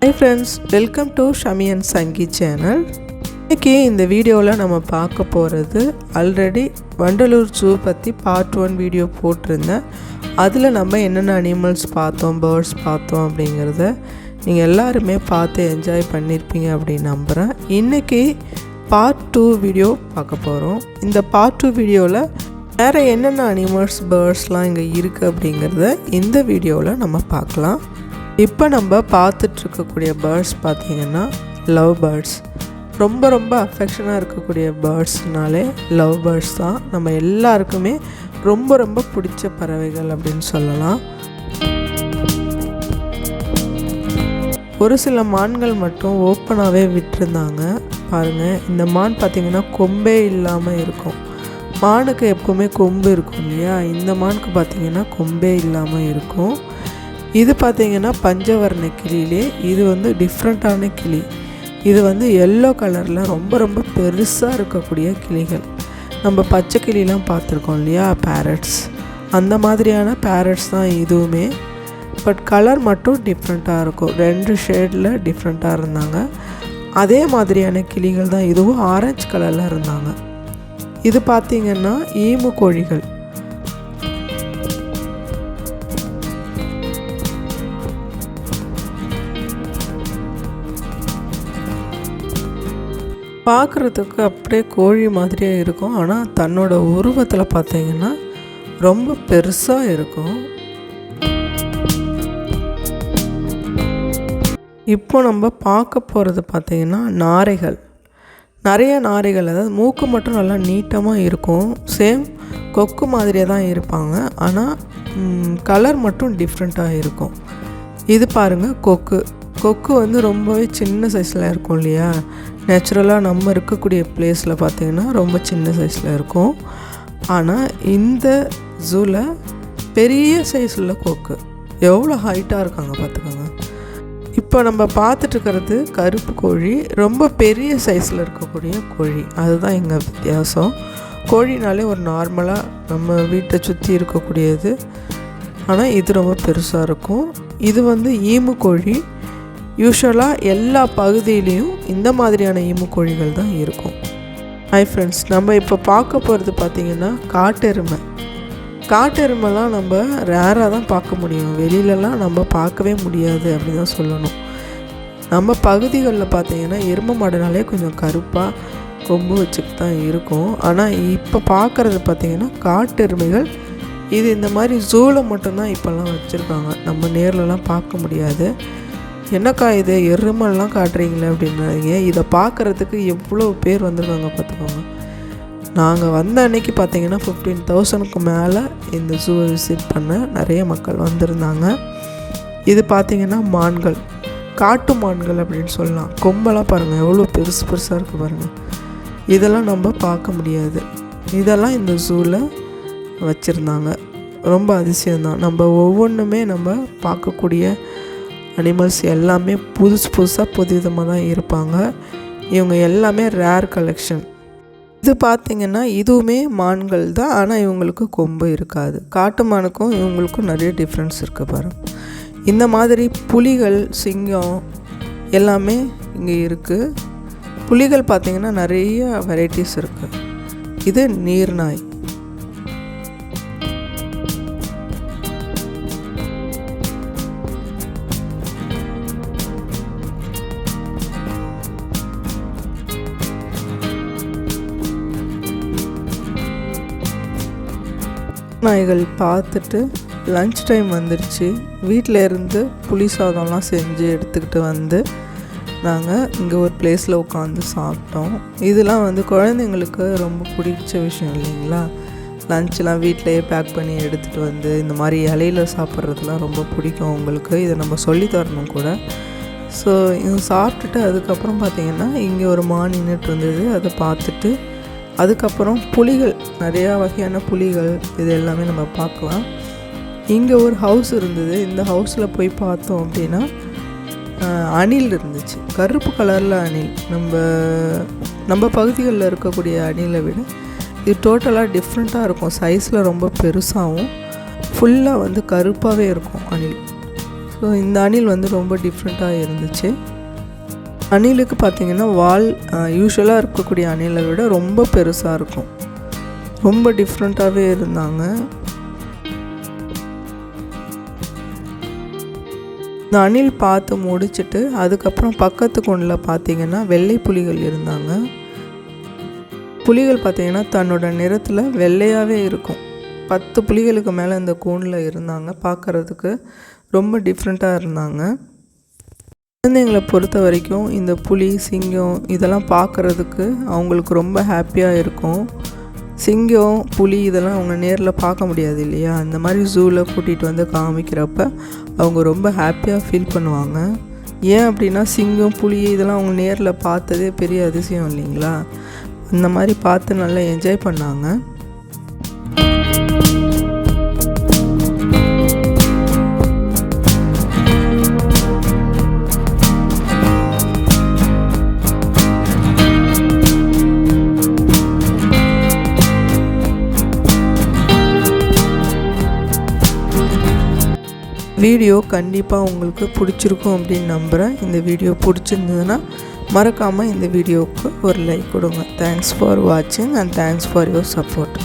Hi friends, welcome to Shami and Sangi channel. இன்னைக்கு இந்த வீடியோவில் நம்ம பார்க்க போகிறது ஆல்ரெடி வண்டலூர் ஜூ பற்றி பார்ட் 1 வீடியோ போட்டிருந்தேன். அதில் நம்ம என்னென்ன அனிமல்ஸ் பார்த்தோம், பேர்ட்ஸ் பார்த்தோம் அப்படிங்கிறத நீங்கள் எல்லாருமே பார்த்து என்ஜாய் பண்ணியிருப்பீங்க அப்படின்னு நம்புகிறேன். இன்றைக்கி பார்ட் 2 வீடியோ பார்க்க போகிறோம். இந்த பார்ட் 2 வீடியோவில் வேறு என்னென்ன அனிமல்ஸ், பேர்ட்ஸ்லாம் இங்கே இருக்குது அப்படிங்கிறத இந்த வீடியோவில் நம்ம பார்க்கலாம். இப்போ நம்ம பார்த்துட்ருக்கக்கூடிய பேர்ட்ஸ் பார்த்திங்கன்னா லவ் பேர்ட்ஸ். ரொம்ப அஃபெக்ஷனாக இருக்கக்கூடிய பேர்ட்ஸ்னாலே லவ் பேர்ட்ஸ் தான். நம்ம எல்லாருக்குமே ரொம்ப பிடிச்ச பறவைகள் அப்படின்னு சொல்லலாம். ஒரு சில மான்கள் மட்டும் ஓப்பனாகவே விட்டுருந்தாங்க. பாருங்கள், இந்த மான் பார்த்திங்கன்னா கொம்பே இல்லாமல் இருக்கும். மானுக்கு எப்போவுமே கொம்பு இருக்கும் இல்லையா, இந்த மானுக்கு பார்த்திங்கன்னா கொம்பே இல்லாமல் இருக்கும். இது பார்த்திங்கன்னா பஞ்சவர்ண கிளியிலே இது வந்து டிஃப்ரெண்ட்டான கிளி. இது வந்து எல்லோ கலரில் ரொம்ப பெருசாக இருக்கக்கூடிய கிளிகள். நம்ம பச்சை கிளிலாம் பார்த்துருக்கோம் இல்லையா, பேரட்ஸ், அந்த மாதிரியான பேரட்ஸ் தான் இதுவுமே. பட் கலர் மட்டும் டிஃப்ரெண்ட்டாக இருக்கும். 2 ஷேடில் டிஃப்ரெண்ட்டாக இருந்தாங்க. அதே மாதிரியான கிளிகள் தான் இதுவும். ஆரஞ்சு கலரில் இருந்தாங்க. இது பார்த்திங்கன்னா ஈமு கோழிகள். பார்க்குறதுக்கு அப்படியே கோழி மாதிரியே இருக்கும். ஆனால் தன்னோட உருவத்தில் பார்த்திங்கன்னா ரொம்ப பெருசாக இருக்கும். இப்போ நம்ம பார்க்க போகிறது பார்த்திங்கன்னா நாரைகள். நிறைய நாரைகள், அதாவது மூக்கு மட்டும் நல்லா நீட்டமாக இருக்கும். சேம் கொக்கு மாதிரியே தான் இருப்பாங்க. ஆனால் கலர் மட்டும் டிஃப்ரெண்ட்டாக இருக்கும். இது பாருங்கள், கொக்கு வந்து ரொம்பவே சின்ன சைஸில் இருக்கும் இல்லையா. நேச்சுரலாக நம்ம இருக்கக்கூடிய பிளேஸில் பார்த்திங்கன்னா ரொம்ப சின்ன சைஸில் இருக்கும். ஆனால் இந்த ஜூவில் பெரிய சைஸில் கொக்கு எவ்வளோ ஹைட்டாக இருக்காங்க பார்த்துக்கோங்க. இப்போ நம்ம பார்த்துட்ருக்கிறது கருப்பு கோழி. ரொம்ப பெரிய சைஸில் இருக்கக்கூடிய கோழி, அதுதான் எங்கள் வித்தியாசம். கோழினாலே ஒரு நார்மலாக நம்ம வீட்டை சுற்றி இருக்கக்கூடியது. ஆனால் இது ரொம்ப பெருசாக இருக்கும். இது வந்து ஈமு கோழி. யூஸ்வலாக எல்லா பகுதியிலையும் இந்த மாதிரியான ஈமு கோழிகள் தான் இருக்கும். ஹாய் ஃப்ரெண்ட்ஸ், நம்ம இப்போ பார்க்க போகிறது பார்த்திங்கன்னா காட்டெருமைலாம் நம்ம ரேராக தான் பார்க்க முடியும். வெளியிலலாம் நம்ம பார்க்கவே முடியாது அப்படி தான் சொல்லணும். நம்ம பகுதிகளில் பார்த்திங்கன்னா எருமை மாடுனாலே கொஞ்சம் கருப்பாக கொம்பு வச்சுட்டு தான் இருக்கும். ஆனால் இப்போ பார்க்குறது பார்த்திங்கன்னா காட்டெருமைகள். இது இந்த மாதிரி ஜூவில் மட்டும்தான் இப்போல்லாம் வச்சுருக்காங்க. நம்ம நேர்லலாம் பார்க்க முடியாது. என்னக்கா இது எருமெல்லாம் காட்டுறீங்களே அப்படின்னாங்க. இதை பார்க்குறதுக்கு எவ்வளோ பேர் வந்திருக்காங்க பார்த்துக்கோங்க. நாங்கள் வந்த அன்னைக்கு பார்த்திங்கன்னா 15,000க்கு மேலே இந்த ஜூவை விசிட் பண்ண நிறைய மக்கள் வந்திருந்தாங்க. இது பார்த்திங்கன்னா மான்கள், காட்டு மான்கள் அப்படின்னு சொல்லலாம். கொம்பெல்லாம் பாருங்கள் எவ்வளோ பெருசாக இருக்குது பாருங்கள். இதெல்லாம் நம்ம பார்க்க முடியாது. இதெல்லாம் இந்த ஜூவில் வச்சுருந்தாங்க. ரொம்ப அதிசயம்தான். நம்ம ஒவ்வொன்றுமே நம்ம பார்க்கக்கூடிய அனிமல்ஸ் எல்லாமே புதுசாக புதுவிதமாக தான் இருப்பாங்க. இவங்க எல்லாமே ரேர் கலெக்ஷன். இது பார்த்திங்கன்னா இதுவுமே மான்கள் தான். ஆனால் இவங்களுக்கு கொம்பு இருக்காது. காட்டு மானுக்கும் இவங்களுக்கும் நிறைய டிஃப்ரென்ஸ் இருக்குது பாருங்கள். இந்த மாதிரி புலிகள், சிங்கம் எல்லாமே இங்கே இருக்குது. புலிகள் பார்த்திங்கன்னா நிறைய வெரைட்டிஸ் இருக்குது. இது நீர்நாய். நாய்கள் பார்த்துட்டு லன்ச் டைம் வந்துருச்சு. வீட்டில் இருந்து புளி சாதம்லாம் செஞ்சு எடுத்துக்கிட்டு வந்து நாங்கள் இங்கே ஒரு பிளேஸில் உட்காந்து சாப்பிட்டோம். இதெல்லாம் வந்து குழந்தைங்களுக்கு ரொம்ப பிடிச்ச விஷயம் இல்லைங்களா. லன்ச்லாம் வீட்டிலையே பேக் பண்ணி எடுத்துகிட்டு வந்து இந்த மாதிரி இலையில் சாப்பிட்றதுலாம் ரொம்ப பிடிக்கும் உங்களுக்கு. இதை நம்ம சொல்லி தரணும் கூட. ஸோ இது சாப்பிட்டுட்டு அதுக்கப்புறம் பார்த்திங்கன்னா இங்கே ஒரு மான் நின்றுட்டு இருந்தது. அதை பார்த்துட்டு அதுக்கப்புறம் புலிகள், நிறையா வகையான புலிகள், இது எல்லாமே நம்ம பார்க்கலாம். இங்கே ஒரு ஹவுஸ் இருந்தது. இந்த ஹவுஸில் போய் பார்த்தோம் அப்படின்னா அணில் இருந்துச்சு. கருப்பு கலரில் அணில். நம்ம பகுதிகளில் இருக்கக்கூடிய அணிலை விட இது டோட்டலாக டிஃப்ரெண்ட்டாக இருக்கும். சைஸில் ரொம்ப பெருசாகவும் ஃபுல்லாக வந்து கருப்பாகவே இருக்கும் அணில். ஸோ இந்த அணில் வந்து ரொம்ப டிஃப்ரெண்ட்டாக இருந்துச்சு. அணிலுக்கு பார்த்திங்கன்னா வால் யூஸ்வலாக இருக்கக்கூடிய அணிலை விட ரொம்ப பெருசாக இருக்கும். ரொம்ப டிஃப்ரெண்ட்டாகவே இருந்தாங்க. இந்த அணில் பார்த்து முடிச்சுட்டு அதுக்கப்புறம் பக்கத்து கூண்டில் பார்த்திங்கன்னா வெள்ளை புலிகள் இருந்தாங்க. புலிகள் பார்த்திங்கன்னா தன்னோட நிறத்தில் வெள்ளையாகவே இருக்கும். 10 புலிகளுக்கு மேலே இந்த கூண்டில் இருந்தாங்க. பார்க்குறதுக்கு ரொம்ப டிஃப்ரெண்ட்டாக இருந்தாங்க. குழந்தைங்களை பொறுத்த வரைக்கும் இந்த புலி, சிங்கம் இதெல்லாம் பார்க்குறதுக்கு அவங்களுக்கு ரொம்ப ஹாப்பியாக இருக்கும். சிங்கம், புலி இதெல்லாம் அவங்க நேரில் பார்க்க முடியாது இல்லையா? அந்த மாதிரி ஜூவில் கூட்டிகிட்டு வந்து காமிக்கிறப்ப அவங்க ரொம்ப ஹாப்பியாக ஃபீல் பண்ணுவாங்க. ஏன் அப்படின்னா சிங்கம், புலி இதெல்லாம் அவங்க நேரில் பார்த்ததே பெரிய அதிசயம் இல்லைங்களா? அந்த மாதிரி பார்த்து நல்லா என்ஜாய் பண்ணாங்க. வீடியோ கண்டிப்பாக உங்களுக்கு பிடிச்சிருக்கும் அப்படின்னு நம்புகிறேன். இந்த வீடியோ பிடிச்சிருந்ததுன்னா மறக்காமல் இந்த வீடியோவுக்கு ஒரு லைக் கொடுங்க. தேங்க்ஸ் ஃபார் வாட்சிங் and thanks for your support.